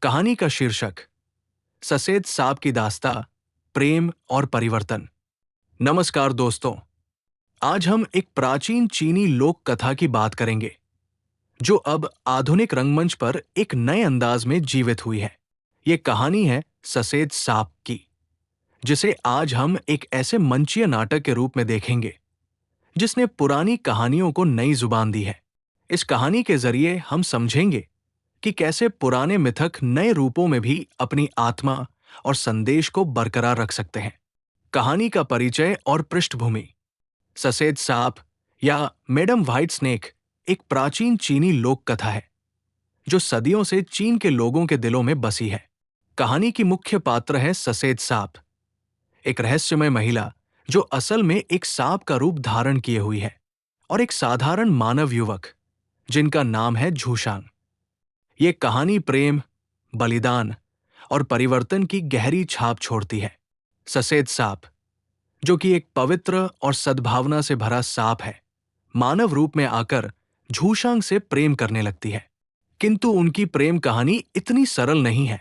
कहानी का शीर्षक ससेद साहब की दास्ता, प्रेम और परिवर्तन। नमस्कार दोस्तों, आज हम एक प्राचीन चीनी लोक कथा की बात करेंगे जो अब आधुनिक रंगमंच पर एक नए अंदाज में जीवित हुई है। ये कहानी है ससेद साहब की, जिसे आज हम एक ऐसे मंचीय नाटक के रूप में देखेंगे जिसने पुरानी कहानियों को नई जुबान दी है। इस कहानी के जरिए हम समझेंगे कि कैसे पुराने मिथक नए रूपों में भी अपनी आत्मा और संदेश को बरकरार रख सकते हैं। कहानी का परिचय और पृष्ठभूमि। ससेद सांप या मैडम व्हाइट स्नेक एक प्राचीन चीनी लोक कथा है जो सदियों से चीन के लोगों के दिलों में बसी है। कहानी की मुख्य पात्र है ससेद सांप, एक रहस्यमय महिला जो असल में एक सांप का रूप धारण किए हुई है, और एक साधारण मानव युवक जिनका नाम है झूशांग। ये कहानी प्रेम, बलिदान और परिवर्तन की गहरी छाप छोड़ती है। ससेद सांप, जो कि एक पवित्र और सद्भावना से भरा सांप है, मानव रूप में आकर झूशांग से प्रेम करने लगती है। किंतु उनकी प्रेम कहानी इतनी सरल नहीं है।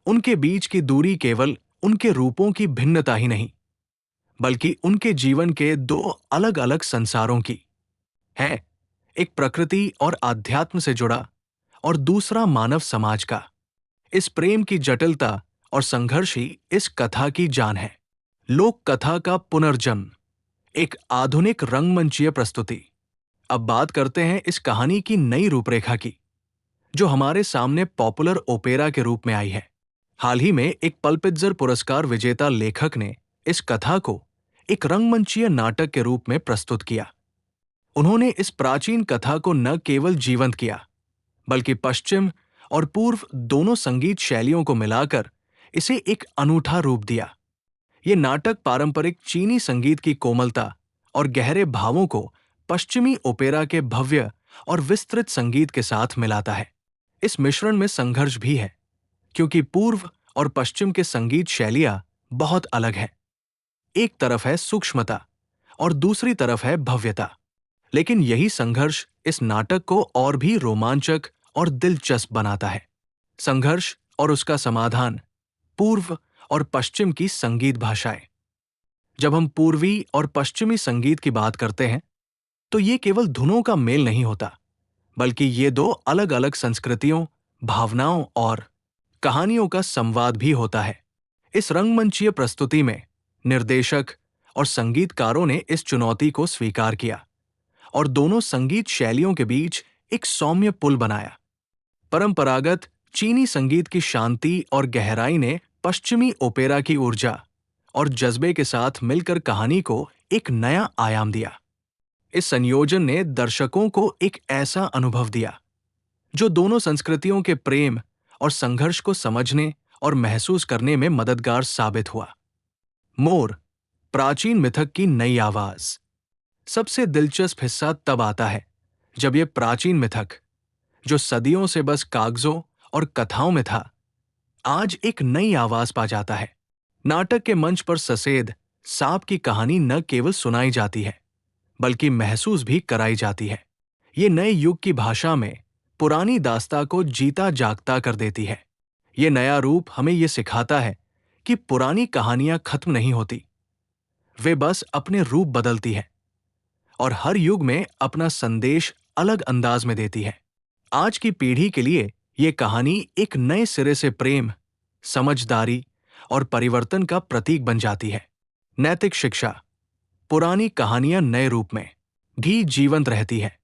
उनके बीच की दूरी केवल उनके रूपों की भिन्नता ही नहीं, बल्कि उनके जीवन के दो अलग अलग संसारों की है। एक प्रकृति और आध्यात्म से जुड़ा और दूसरा मानव समाज का। इस प्रेम की जटिलता और संघर्ष ही इस कथा की जान है। लोक कथा का पुनर्जन्म, एक आधुनिक रंगमंचीय प्रस्तुति। अब बात करते हैं इस कहानी की नई रूपरेखा की, जो हमारे सामने पॉपुलर ओपेरा के रूप में आई है। हाल ही में एक पल्पित्जर पुरस्कार विजेता लेखक ने इस कथा को एक रंगमंचीय नाटक के रूप में प्रस्तुत किया। उन्होंने इस प्राचीन कथा को न केवल जीवंत किया, बल्कि पश्चिम और पूर्व दोनों संगीत शैलियों को मिलाकर इसे एक अनूठा रूप दिया। ये नाटक पारंपरिक चीनी संगीत की कोमलता और गहरे भावों को पश्चिमी ओपेरा के भव्य और विस्तृत संगीत के साथ मिलाता है। इस मिश्रण में संघर्ष भी है, क्योंकि पूर्व और पश्चिम के संगीत शैलियां बहुत अलग हैं। एक तरफ है सूक्ष्मता और दूसरी तरफ है भव्यता, लेकिन यही संघर्ष इस नाटक को और भी रोमांचक और दिलचस्प बनाता है। संघर्ष और उसका समाधान, पूर्व और पश्चिम की संगीत भाषाएं। जब हम पूर्वी और पश्चिमी संगीत की बात करते हैं, तो ये केवल धुनों का मेल नहीं होता, बल्कि ये दो अलग अलग संस्कृतियों, भावनाओं और कहानियों का संवाद भी होता है। इस रंगमंचीय प्रस्तुति में निर्देशक और संगीतकारों ने इस चुनौती को स्वीकार किया और दोनों संगीत शैलियों के बीच एक सौम्य पुल बनाया। परंपरागत चीनी संगीत की शांति और गहराई ने पश्चिमी ओपेरा की ऊर्जा और जज्बे के साथ मिलकर कहानी को एक नया आयाम दिया। इस संयोजन ने दर्शकों को एक ऐसा अनुभव दिया जो दोनों संस्कृतियों के प्रेम और संघर्ष को समझने और महसूस करने में मददगार साबित हुआ। मोर, प्राचीन मिथक की नई आवाज। सबसे दिलचस्प हिस्सा तब आता है जब यह प्राचीन मिथक, जो सदियों से बस कागजों और कथाओं में था, आज एक नई आवाज पा जाता है। नाटक के मंच पर ससेद सांप की कहानी न केवल सुनाई जाती है, बल्कि महसूस भी कराई जाती है। ये नए युग की भाषा में पुरानी दास्ता को जीता जागता कर देती है। ये नया रूप हमें ये सिखाता है कि पुरानी कहानियां खत्म नहीं होती, वे बस अपने रूप बदलती है और हर युग में अपना संदेश अलग अंदाज में देती है। आज की पीढ़ी के लिए ये कहानी एक नए सिरे से प्रेम, समझदारी और परिवर्तन का प्रतीक बन जाती है। नैतिक शिक्षा। पुरानी कहानियां नए रूप में भी जीवंत रहती है।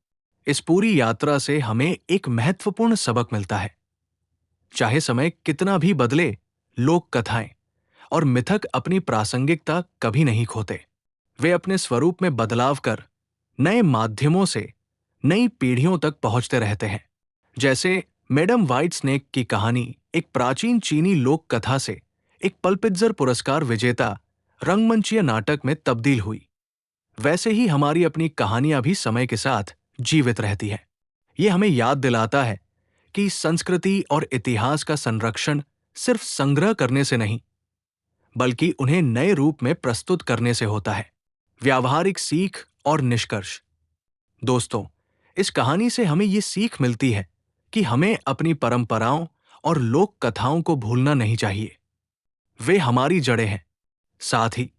इस पूरी यात्रा से हमें एक महत्वपूर्ण सबक मिलता है। चाहे समय कितना भी बदले, लोक कथाएं और मिथक अपनी प्रासंगिकता कभी नहीं खोते। वे अपने स्वरूप में बदलाव कर नए माध्यमों से नई पीढ़ियों तक पहुंचते रहते हैं। जैसे मैडम व्हाइट स्नेक की कहानी एक प्राचीन चीनी लोक कथा से एक पल्पित्जर पुरस्कार विजेता रंगमंचीय नाटक में तब्दील हुई, वैसे ही हमारी अपनी कहानियां भी समय के साथ जीवित रहती है। ये हमें याद दिलाता है कि संस्कृति और इतिहास का संरक्षण सिर्फ संग्रह करने से नहीं, बल्कि उन्हें नए रूप में प्रस्तुत करने से होता है। व्यावहारिक सीख और निष्कर्ष। दोस्तों, इस कहानी से हमें ये सीख मिलती है कि हमें अपनी परंपराओं और लोक कथाओं को भूलना नहीं चाहिए। वे हमारी जड़ें हैं। साथ ही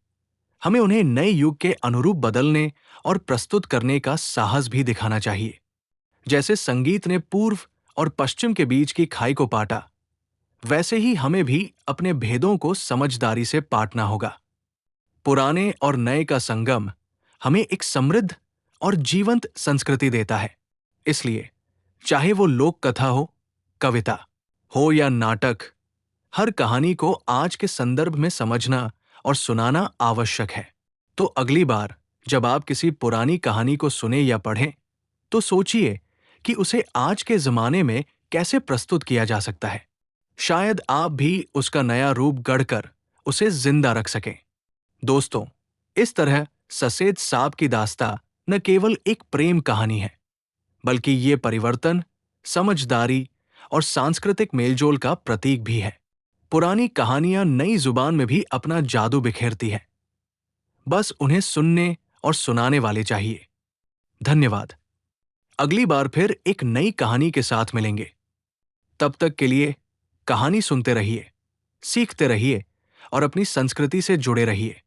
हमें उन्हें नए युग के अनुरूप बदलने और प्रस्तुत करने का साहस भी दिखाना चाहिए। जैसे संगीत ने पूर्व और पश्चिम के बीच की खाई को पाटा, वैसे ही हमें भी अपने भेदों को समझदारी से पाटना होगा। पुराने और नए का संगम हमें एक समृद्ध और जीवंत संस्कृति देता है। इसलिए चाहे वो लोक कथा हो, कविता हो या नाटक, हर कहानी को आज के संदर्भ में समझना और सुनाना आवश्यक है। तो अगली बार जब आप किसी पुरानी कहानी को सुने या पढ़ें, तो सोचिए कि उसे आज के जमाने में कैसे प्रस्तुत किया जा सकता है। शायद आप भी उसका नया रूप गढ़कर उसे जिंदा रख सकें। दोस्तों, इस तरह ससेद साहब की दास्तां न केवल एक प्रेम कहानी है, बल्कि ये परिवर्तन, समझदारी और सांस्कृतिक मेलजोल का प्रतीक भी है। पुरानी कहानियां नई जुबान में भी अपना जादू बिखेरती हैं। बस उन्हें सुनने और सुनाने वाले चाहिए। धन्यवाद। अगली बार फिर एक नई कहानी के साथ मिलेंगे। तब तक के लिए कहानी सुनते रहिए, सीखते रहिए और अपनी संस्कृति से जुड़े रहिए।